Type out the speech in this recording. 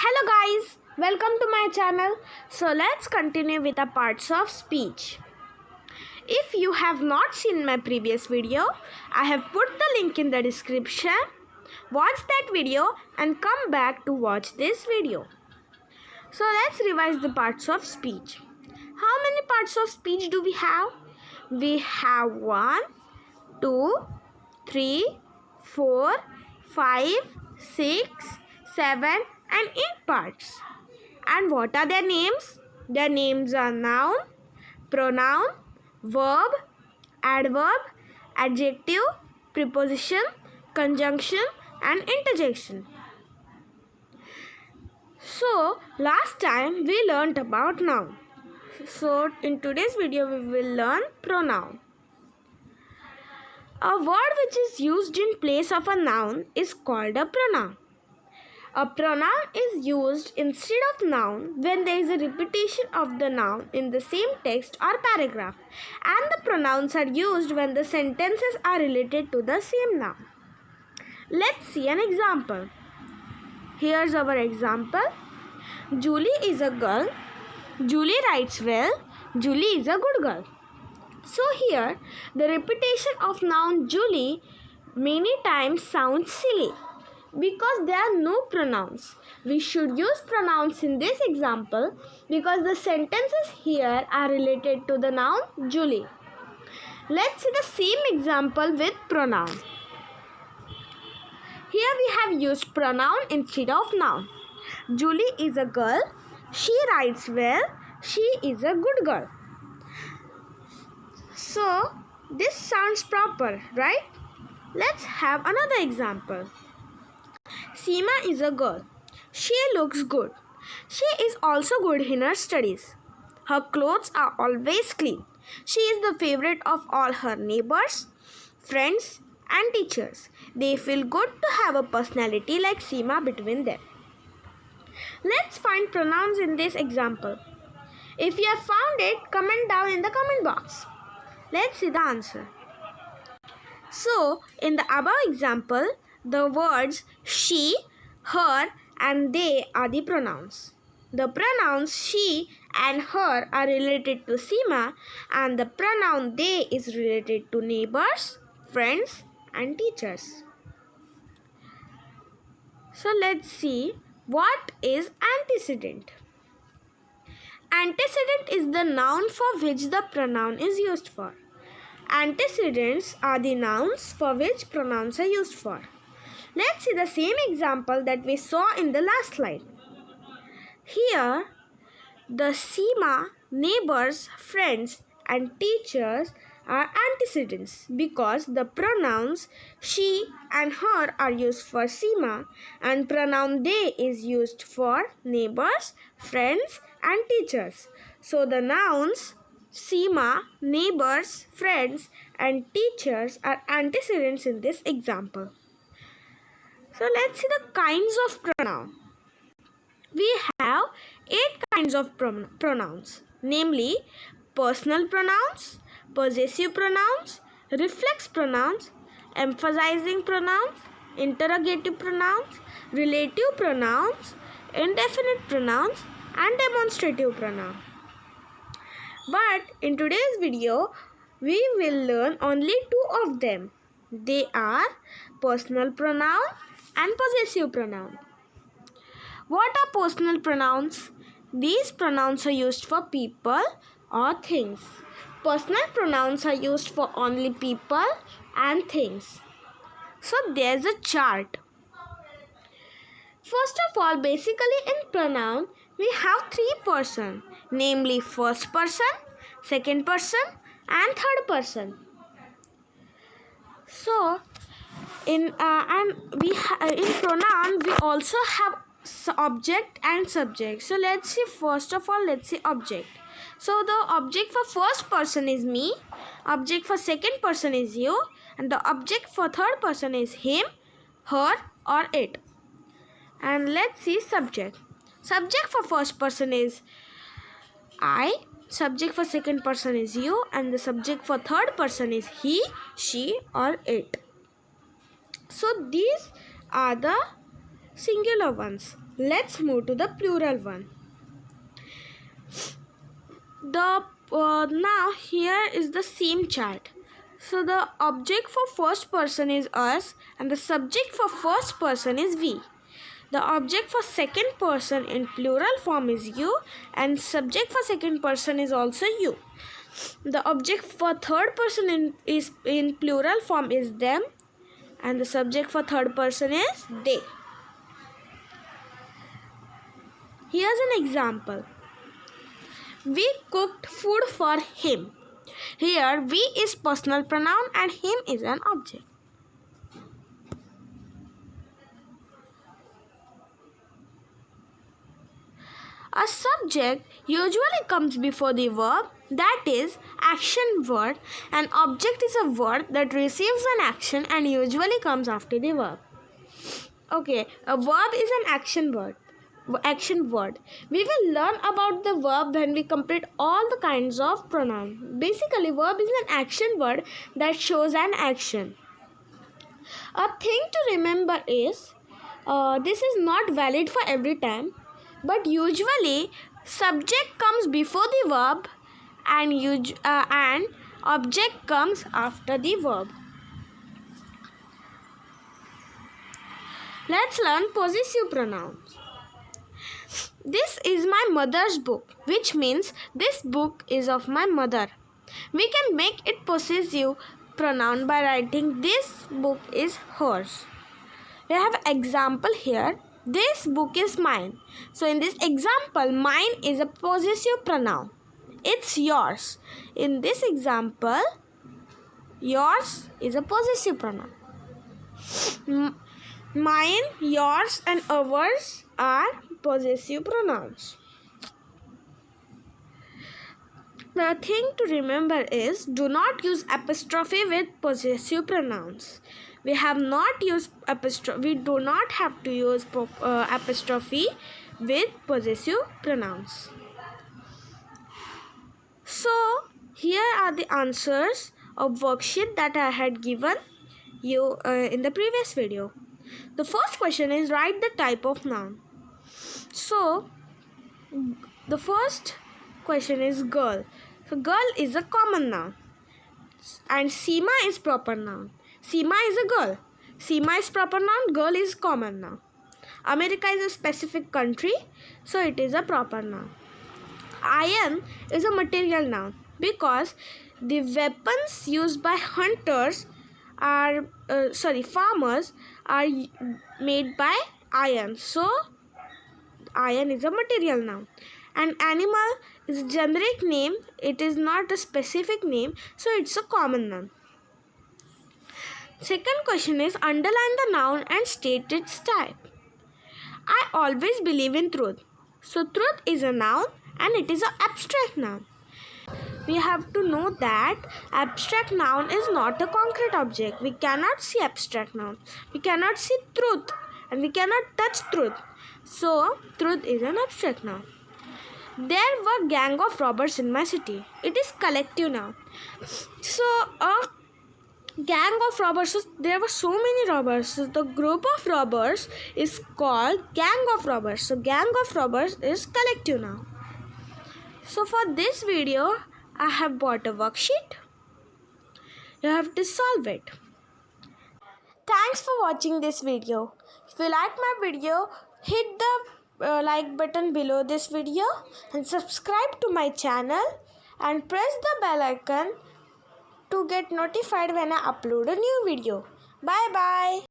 Hello guys, welcome to my channel. So let's continue with the parts of speech. If you have not seen my previous video, I have put the link in the description. Watch that video and come back to watch this video. So let's revise the parts of speech. How many parts of speech do we have? We have 1, 2, 3, 4, 5, 6, 7 and 8 parts. And what are their names? Their names are noun, pronoun, verb, adverb, adjective, preposition, conjunction and interjection. So last time we learnt about noun. So in today's video we will learn pronoun. A word which is used in place of a noun is called a pronoun. A pronoun is used instead of noun when there is a repetition of the noun in the same text or paragraph, and the pronouns are used when the sentences are related to the same noun. Let's see an example. Here's our example. Julie is a girl. Julie writes well. Julie is a good girl. So here the repetition of noun Julie many times sounds silly, because there are no pronouns. We should use pronouns in this example because the sentences here are related to the noun Julie. Let's see the same example with pronoun. Here we have used pronoun instead of noun. Julie is a girl. She writes well. She is a good girl. So this sounds proper, right? Let's have another example. Seema is a girl. She looks good. She is also good in her studies. Her clothes are always clean. She is the favorite of all her neighbors, friends and teachers. They feel good to have a personality like Seema between them. Let's find pronouns in this example. If you have found it, comment down in the comment box. Let's see the answer. So, in the above example, the words she, her and they are the pronouns. The pronouns she and her are related to Seema, and the pronoun they is related to neighbors, friends and teachers. So let's see what is antecedent. Antecedent is the noun for which the pronoun is used for. Antecedents are the nouns for which pronouns are used for. Let's see the same example that we saw in the last slide. Here, the Seema, neighbors, friends and teachers are antecedents because the pronouns she and her are used for Seema and pronoun they is used for neighbors, friends and teachers. So the nouns Seema, neighbors, friends and teachers are antecedents in this example. So let's see the kinds of pronoun. We have 8 kinds of pronouns, namely personal pronouns, possessive pronouns, reflex pronouns, emphasizing pronouns, interrogative pronouns, relative pronouns, indefinite pronouns and demonstrative pronouns. But in today's video, we will learn only 2 of them. They are personal pronoun and possessive pronoun. What are personal pronouns? These pronouns are used for people or things. Personal pronouns are used for only people and things. So there's a chart. First of all, basically in pronoun, we have 3 persons, namely first person, second person and third person. So in pronoun we also have object and subject. So let's see, first of all, let's see object. So the object for first person is me, object for second person is you, and the object for third person is him, her or it. And let's see subject. Subject for first person is I, subject for second person is you, and the subject for third person is he, she or it. So these are the singular ones. Let's move to the plural one. Now here is the same chart. So the object for first person is us and the subject for first person is we. The object for second person in plural form is you and subject for second person is also you. The object for third person is in plural form is them and the subject for third person is they. Here's an example. We cooked food for him. Here we is personal pronoun and him is an object. A subject usually comes before the verb, that is action word. An object is a word that receives an action and usually comes after the verb. Okay, a verb is an action word. We will learn about the verb when we complete all the kinds of pronoun. Basically, verb is an action word that shows an action. A thing to remember is, this is not valid for every time, but usually subject comes before the verb and object comes after the verb. Let's learn possessive pronouns. This is my mother's book, which means this book is of my mother. We can make it possessive pronoun by writing this book is hers. We have an example here. This book is mine. So in this example, mine is a possessive pronoun. It's yours. In this example, yours is a possessive pronoun. Mine, yours and ours are possessive pronouns. The thing to remember is, do not use apostrophe with possessive pronouns. We do not have to use apostrophe with possessive pronouns. So here are the answers of worksheet that I had given you in the previous video. The first question is, write the type of noun. So the first question is girl. So girl is a common noun and Seema is proper noun. Seema is a girl. Seema is proper noun, girl is common noun. America is a specific country, so it is a proper noun. Iron is a material noun because the weapons used by farmers are made by iron. So iron is a material noun. An animal is a generic name, it is not a specific name, so it's a common noun. Second question is, underline the noun and state its type. I always believe in truth. So truth is a noun and it is an abstract noun. We have to know that abstract noun is not a concrete object. We cannot see abstract noun. We cannot see truth and we cannot touch truth. So truth is an abstract noun. There were gang of robbers in my city. It is collective noun. So a gang of robbers, so there were so many robbers. So the group of robbers is called gang of robbers. So gang of robbers is collective noun. So for this video, I have bought a worksheet. You have to solve it. Thanks for watching this video. If you like my video, hit the like button below this video and subscribe to my channel and press the bell icon to get notified when I upload a new video. Bye bye.